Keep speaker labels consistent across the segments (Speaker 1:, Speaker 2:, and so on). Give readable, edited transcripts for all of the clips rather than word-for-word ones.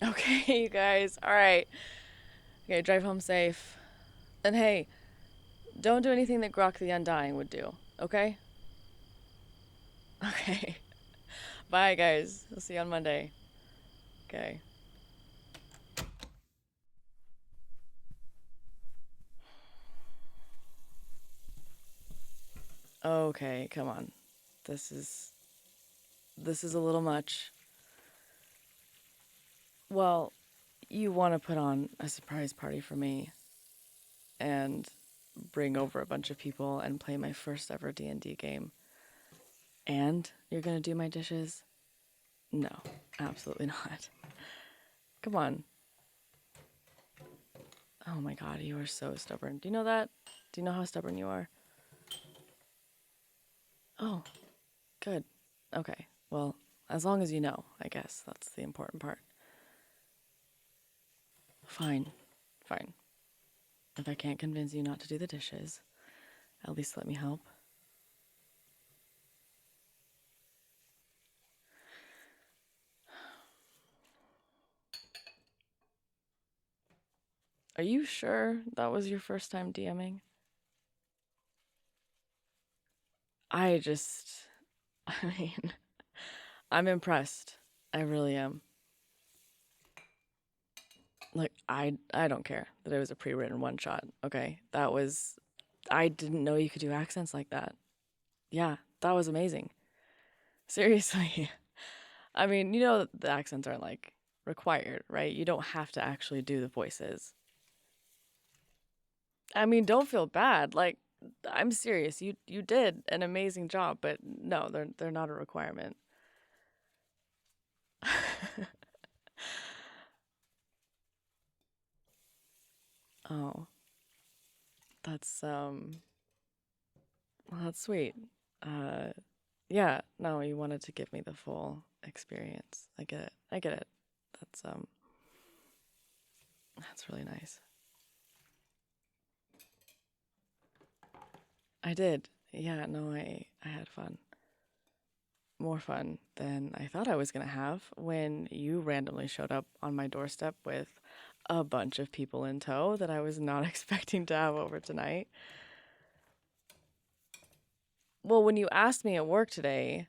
Speaker 1: Okay, you guys. All right. Okay, drive home safe. And hey, don't do anything that Grok the Undying would do. Okay? Okay. Bye, guys. I'll see you on Monday. Okay. Okay, come on. This is this is a little much. Well, you want to put on a surprise party for me and bring over a bunch of people and play my first ever D&D game. And you're going to do my dishes? No, absolutely not. Come on. Oh my god, you are so stubborn. Do you know that? Do you know how stubborn you are? Oh, good. Okay. Well, as long as you know, I guess that's the important part. Fine. Fine. If I can't convince you not to do the dishes, at least let me help. Are you sure that was your first time DMing? I just, I mean, I'm impressed. I really am. Like, I don't care that it was a pre-written one shot. Okay, that was, I didn't know you could do accents like that. Yeah, that was amazing. Seriously. I mean, the accents aren't like required, right? You don't have to actually do the voices. I mean, don't feel bad. Like, I'm serious. You did an amazing job, but no, they're not a requirement. Oh, that's well, that's sweet. Uh yeah, no, you wanted to give me the full experience. I get it. I get it. That's really nice. I did. Yeah, no, I had fun. More fun than I thought I was going to have when you randomly showed up on my doorstep with a bunch of people in tow that I was not expecting to have over tonight. Well, when you asked me at work today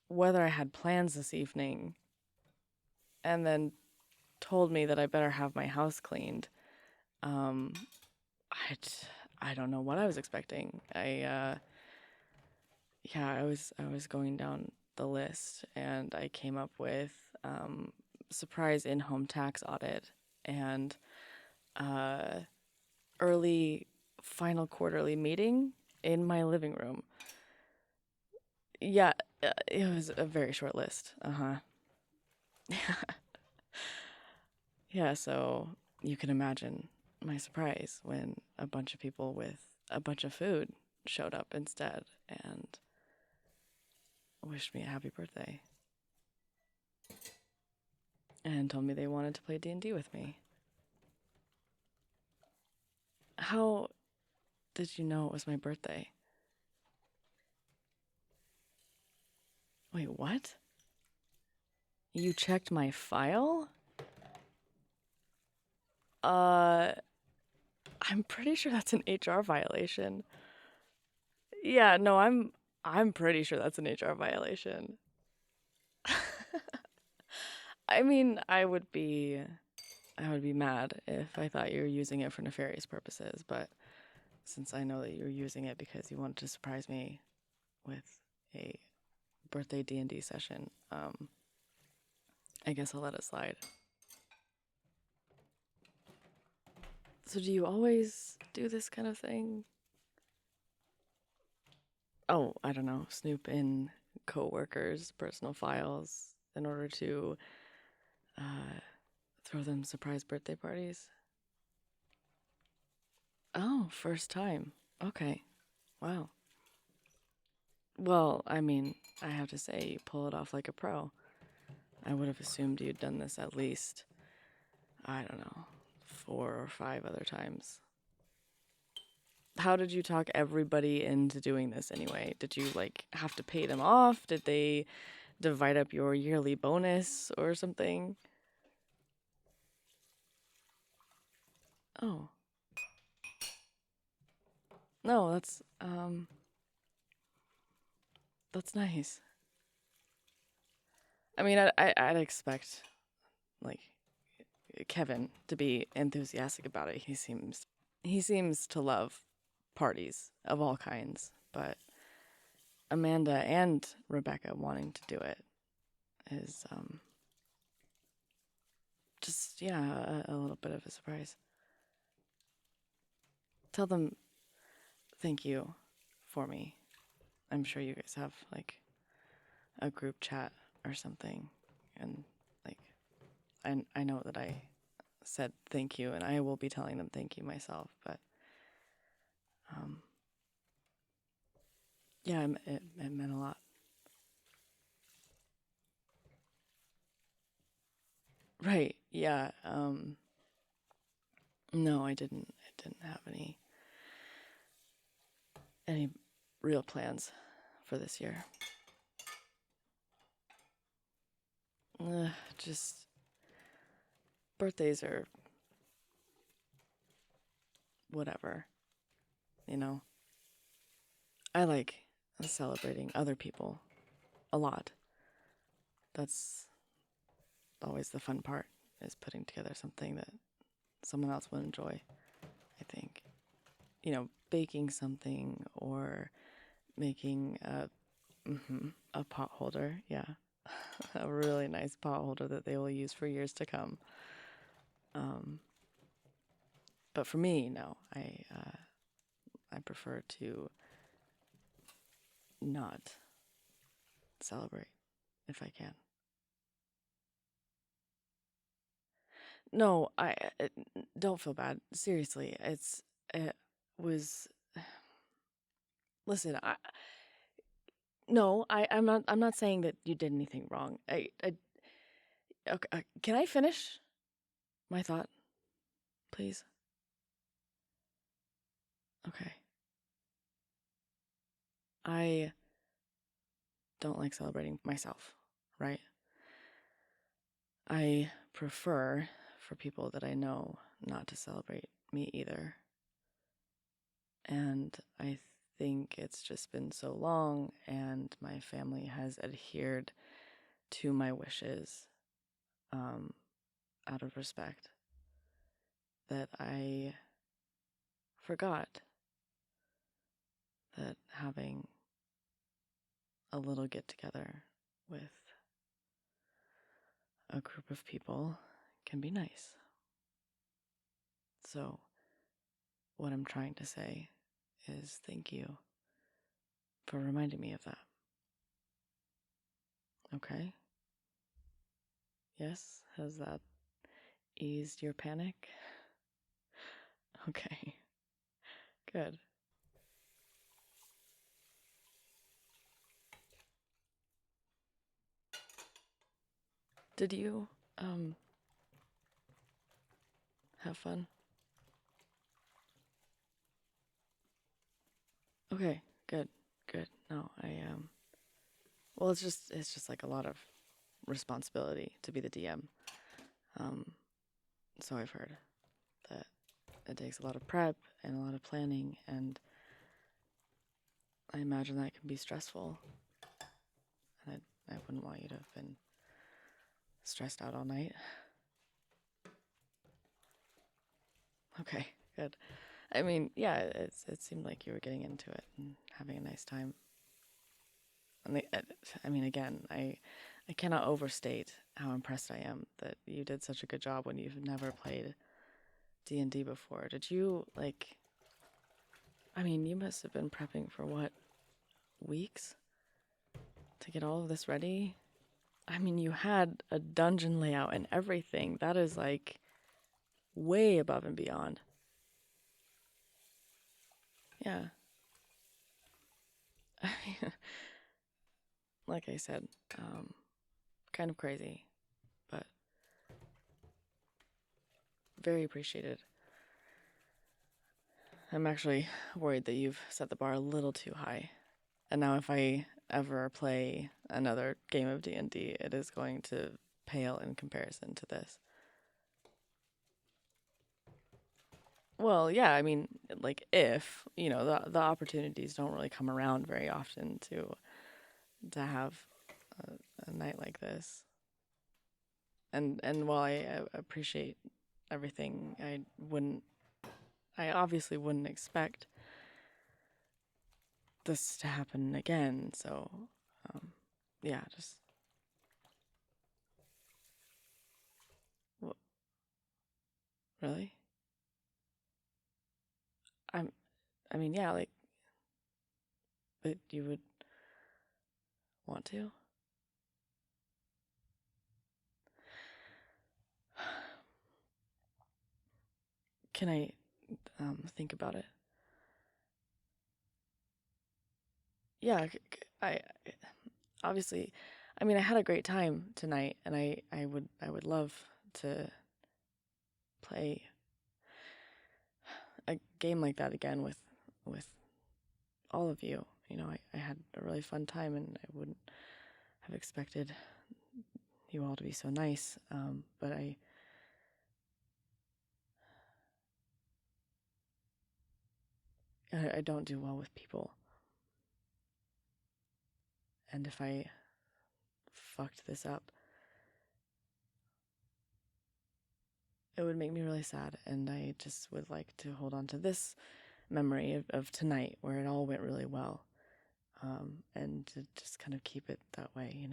Speaker 1: whether I had plans this evening and then told me that I better have my house cleaned, um, I, I don't know what I was expecting. Yeah, I was going down the list and I came up with um, surprise in-home tax audit and uh, early final quarterly meeting in my living room. Yeah, it was a very short list. Uh-huh. Yeah, so you can imagine my surprise when a bunch of people with a bunch of food showed up instead and wished me a happy birthday and told me they wanted to play D&D with me. How did you know it was my birthday? Wait, what? You checked my file? Uh, I'm pretty sure that's an HR violation. Yeah, no, I'm pretty sure that's an HR violation. I mean, I would be mad if I thought you were using it for nefarious purposes, but since I know that you're using it because you wanted to surprise me with a birthday D&D session, I guess I'll let it slide. So do you always do this kind of thing? Oh, I don't know, snoop in coworkers' personal files in order to uh, throw them surprise birthday parties? Oh, first time. Okay. Wow. Well, I mean, I have to say, you pull it off like a pro. I would have assumed you'd done this at least, I don't know, 4 or 5 other times. How did you talk everybody into doing this anyway? Did you, like, have to pay them off? Did they divide up your yearly bonus or something? Oh. No, that's nice. I mean, I'd expect like Kevin to be enthusiastic about it. He seems to love parties of all kinds, but Amanda and Rebecca wanting to do it is just yeah, a little bit of a surprise. Tell them thank you for me. I'm sure you guys have like a group chat or something, and like I know that I said thank you, and I will be telling them thank you myself. But um, yeah, it meant a lot. Right? Yeah. No, I didn't. I didn't have any real plans for this year. Just birthdays are whatever, you know. I like celebrating other people a lot. That's always the fun part is putting together something that someone else would enjoy, I think. Baking something or making a pot holder. Yeah. A really nice pot holder that they will use for years to come. Um, but for me, no, I prefer to not celebrate if I can. No, don't feel bad. Seriously, it was. Listen, no, I'm not saying that you did anything wrong. Okay, can I finish my thought, please? Okay. I don't like celebrating myself, right? I prefer for people that I know not to celebrate me either. And I think it's just been so long, and my family has adhered to my wishes um, out of respect that I forgot that having a little get together with a group of people can be nice. So, what I'm trying to say is thank you for reminding me of that. Okay? Yes? Has that eased your panic? Okay. Good. Did you have fun? Okay, good. Good. No, well, it's just like a lot of responsibility to be the DM. Um so I've heard that it takes a lot of prep and a lot of planning, and I imagine that can be stressful. And I wouldn't want you to have been stressed out all night. Okay, good. I mean, yeah, it seemed like you were getting into it and having a nice time. And I mean, again, I cannot overstate how impressed I am that you did such a good job when you've never played D&D before. Did you like? I mean, you must have been prepping for what, weeks to get all of this ready. I mean, you had a dungeon layout and everything. That is like way above and beyond. Yeah. Like I said, kind of crazy, but very appreciated. I'm actually worried that you've set the bar a little too high. And now if I ever play another game of D&D, it is going to pale in comparison to this. Well, yeah, I mean, like if, the opportunities don't really come around very often to have a night like this. And while I appreciate everything, I obviously wouldn't expect this to happen again. So, um, yeah, just really. I'm. I mean, yeah, like, but you would want to. Can I think about it? Yeah, I obviously. I mean, I had a great time tonight, and I would love to play a game like that again with all of you. I had a really fun time, and I wouldn't have expected you all to be so nice. But I don't do well with people, and if I fucked this up, it would make me really sad. And I just would like to hold on to this memory of tonight where it all went really well, and to just kind of keep it that way.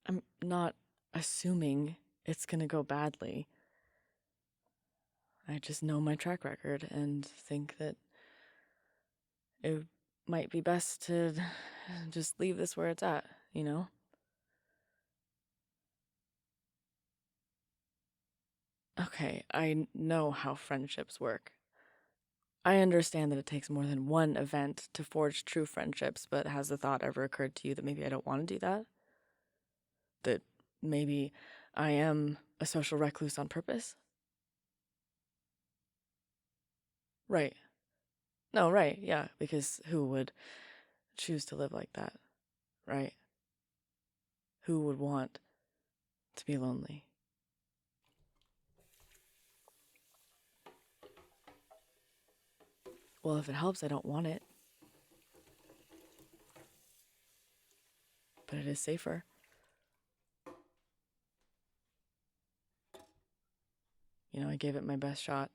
Speaker 1: I'm not assuming it's gonna go badly. I just know my track record and think that it might be best to just leave this where it's at? Okay, I know how friendships work. I understand that it takes more than one event to forge true friendships, but has the thought ever occurred to you that maybe I don't want to do that? That maybe I am a social recluse on purpose? Right. No, right, yeah, because who would choose to live like that, right? Who would want to be lonely? Well, if it helps, I don't want it, but it is safer. I gave it my best shot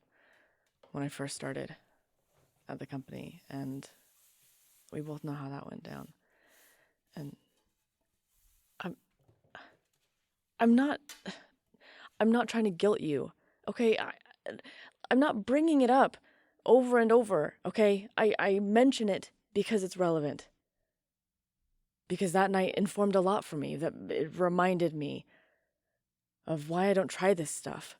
Speaker 1: when I first started at the company, and we both know how that went down. And I'm I'm not I'm not trying to guilt you. Okay? I'm not bringing it up over and over, okay? I mention it because it's relevant. Because that night informed a lot for me. That it reminded me of why I don't try this stuff.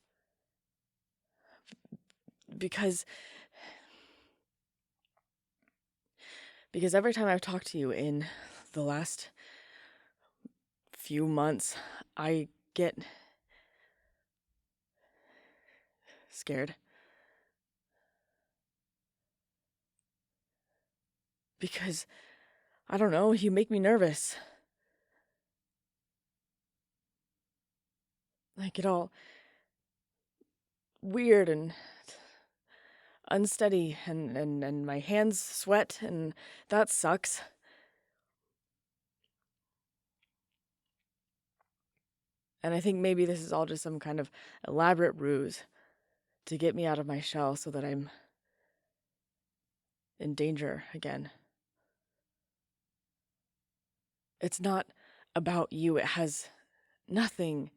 Speaker 1: Because every time I've talked to you in the last few months, I get scared. Because, I don't know, you make me nervous. I get all weird and unsteady, and my hands sweat, and that sucks. And I think maybe this is all just some kind of elaborate ruse to get me out of my shell so that I'm in danger again. It's not about you. It has nothing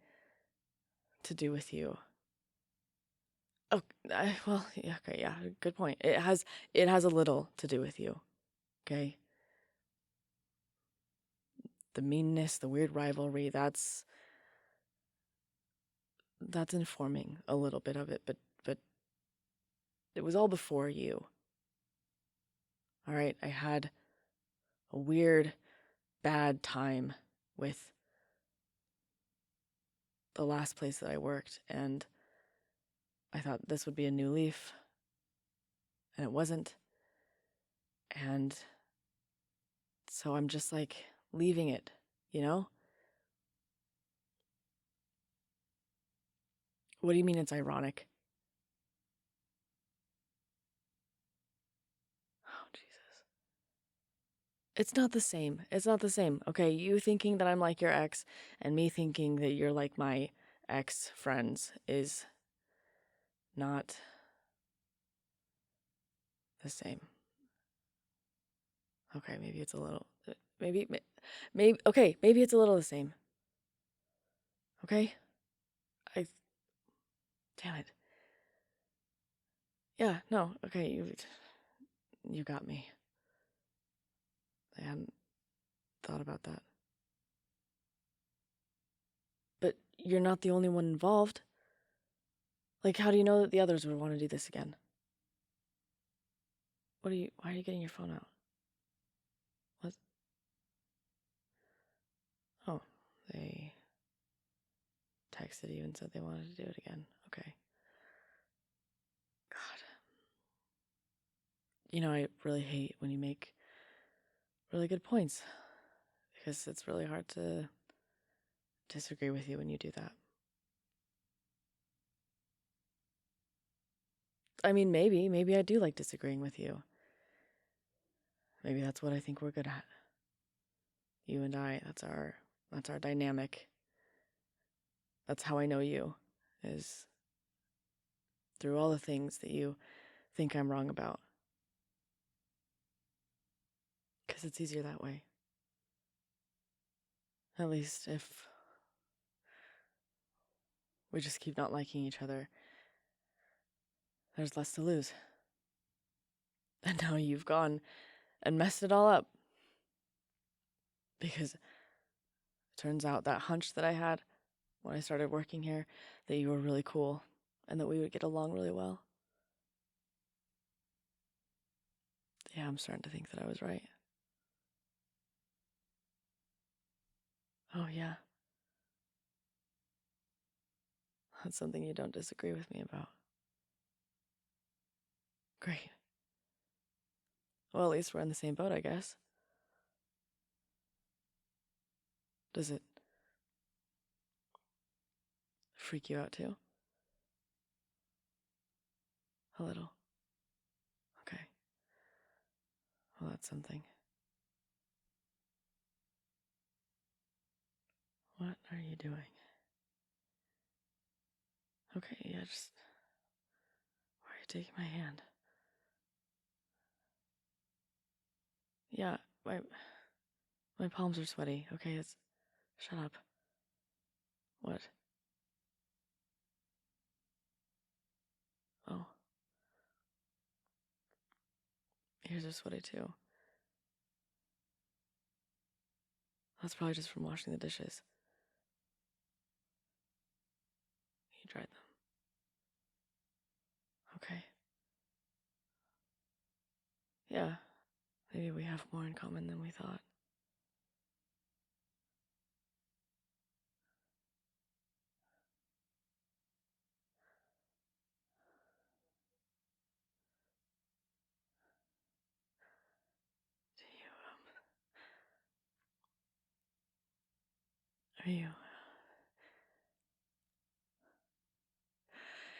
Speaker 1: to do with you. Oh, well, yeah, okay, yeah, good point. It has a little to do with you. Okay? The meanness, the weird rivalry, that's informing a little bit of it, but it was all before you. All right, I had a weird bad time with the last place that I worked, and I thought this would be a new leaf, and it wasn't. And so I'm just like leaving it, you know? What do you mean it's ironic? Oh, Jesus. It's not the same. It's not the same. Okay, you thinking that I'm like your ex and me thinking that you're like my ex friends is not the same. Okay, maybe it's a little. Maybe. Okay, maybe it's a little the same. Okay? I. Damn it. Yeah, no, okay, you got me. I hadn't thought about that. But you're not the only one involved. Like, how do you know that the others would want to do this again? Why are you getting your phone out? What? Oh, they texted you and said they wanted to do it again. Okay. God. You know, I really hate when you make really good points because it's really hard to disagree with you when you do that. I mean, maybe I do like disagreeing with you. Maybe that's what I think we're good at. You and I, that's our dynamic. That's how I know you, is through all the things that you think I'm wrong about. Because it's easier that way. At least if we just keep not liking each other, there's less to lose. And now you've gone and messed it all up. Because it turns out that hunch that I had when I started working here, that you were really cool and that we would get along really well. Yeah, I'm starting to think that I was right. Oh, yeah. That's something you don't disagree with me about. Great. Well, at least we're in the same boat, I guess. Does it freak you out too? A little. Okay. Well, that's something. What are you doing? Okay, yeah, just. Why are you taking my hand? Yeah, my palms are sweaty. Okay, it's. Shut up. What? Oh. Yours are sweaty too. That's probably just from washing the dishes. You dried them. Okay. Yeah. Maybe we have more in common than we thought. Are you?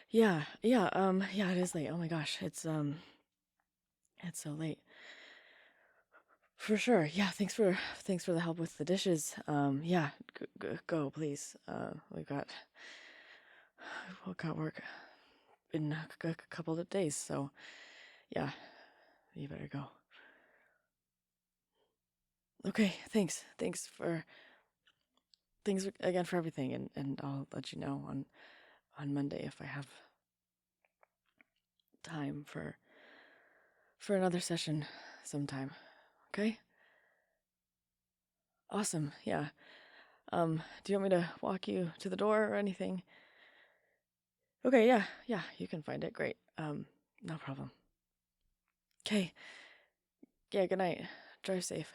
Speaker 1: Yeah, it is late. Oh my gosh, it's so late. For sure. Yeah, thanks for the help with the dishes. Yeah, go please. We've got work in a couple of days, so yeah, you better go. Okay, thanks again for everything, and I'll let you know on Monday if I have time for another session sometime. Okay? Awesome. Yeah. Do you want me to walk you to the door or anything? Okay, yeah, you can find it. Great. No problem. Okay. Yeah, good night. Drive safe.